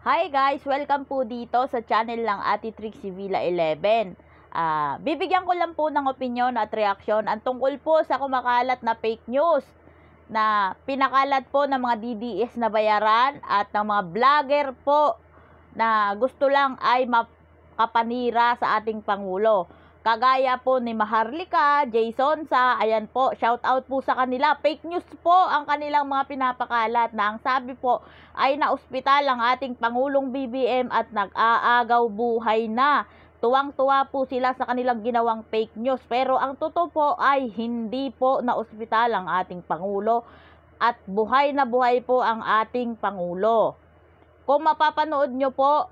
Hi guys! Welcome po dito sa channel ng Ate Trixie Villa 11. Bibigyan ko lang po ng opinion at reaksyon ang tungkol po sa kumakalat na fake news na pinakalat po ng mga DDS na bayaran at ng mga vlogger po na gusto lang ay makapanira sa ating Pangulo. Kagaya po ni Maharlika, Jason sa, ayan po, shout out po sa kanila. Fake news po ang kanilang mga pinapakalat na ang sabi po ay na-ospital ang ating Pangulong BBM at nag-aagaw buhay na. Tuwang-tuwa po sila sa kanilang ginawang fake news. Pero ang totoo po ay hindi po na-ospital ang ating Pangulo at buhay na buhay po ang ating Pangulo. Kung mapapanood nyo po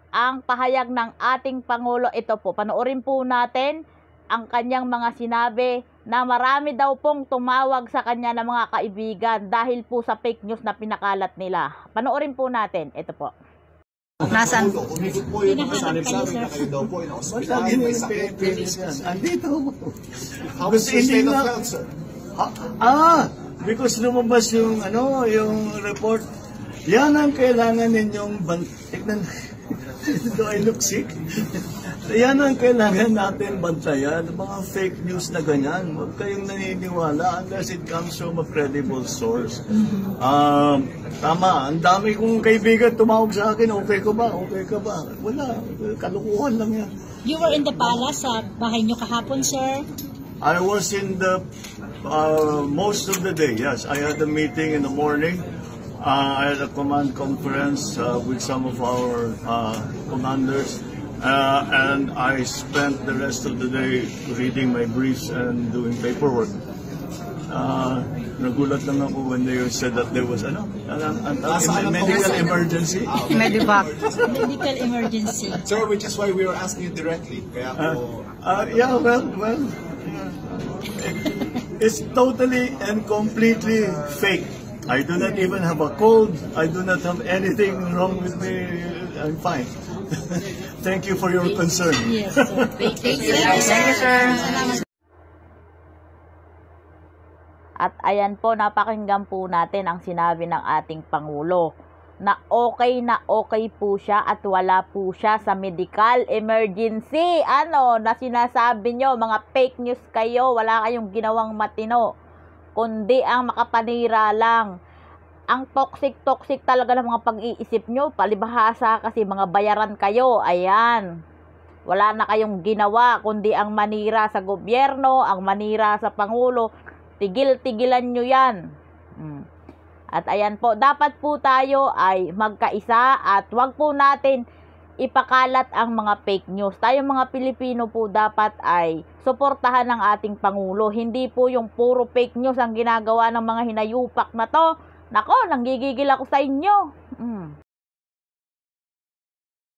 ang pahayag ng ating Pangulo, ito po, panoorin po natin ang kanyang mga sinabi na marami daw pong tumawag sa kanya ng mga kaibigan dahil po sa fake news na pinakalat nila. Panoorin po natin, ito po. Nasaan? Umikot po yung mga salib sa amin na kayo daw po in hospital. May sakit. Andito. How is your state of health, sir? Because lumabas yung report. Yan ang kailangan ninyong tignan. Do I look sick? Yan ang kailangan natin bantayan. Mga fake news na ganyan. Huwag kayong naniniwala unless it comes from a credible source. Tama, ang dami kong kaibigan tumawag sa akin, okay ka ba? Okay ka ba? Wala, kalukuhan lang yan. You were in the palace sa bahay niyo kahapon, sir? I was in the most of the day, yes. I had a meeting in the morning. I had a command conference with some of our commanders, and I spent the rest of the day reading my briefs and doing paperwork. Nagulat lang ako when they said that there was a medical emergency. Medical emergency. Sir, which is why we were asking you directly. Kaya po, Yeah, well, it's totally and completely fake. I do not even have a cold. I do not have anything wrong with me. I'm fine. Thank you for your concern. Yes, sir. Thank you, sir. At ayan po, napakinggan po natin ang sinabi ng ating Pangulo na okay po siya at wala po siya sa medical emergency. Na sinasabi nyo, mga fake news kayo, wala kayong ginawang matino, kundi ang makapanira lang. Ang toxic talaga ng mga pag-iisip nyo, palibhasa kasi mga bayaran kayo, ayan. Wala na kayong ginawa, kundi ang manira sa gobyerno, ang manira sa Pangulo. Tigil-tigilan nyo yan. At ayan po, dapat po tayo ay magkaisa at wag po natin ipakalat ang mga fake news. Tayong mga Pilipino po dapat ay suportahan ng ating Pangulo. Hindi po yung puro fake news ang ginagawa ng mga hinayupak na to. Nako, nanggigigil ako sa inyo.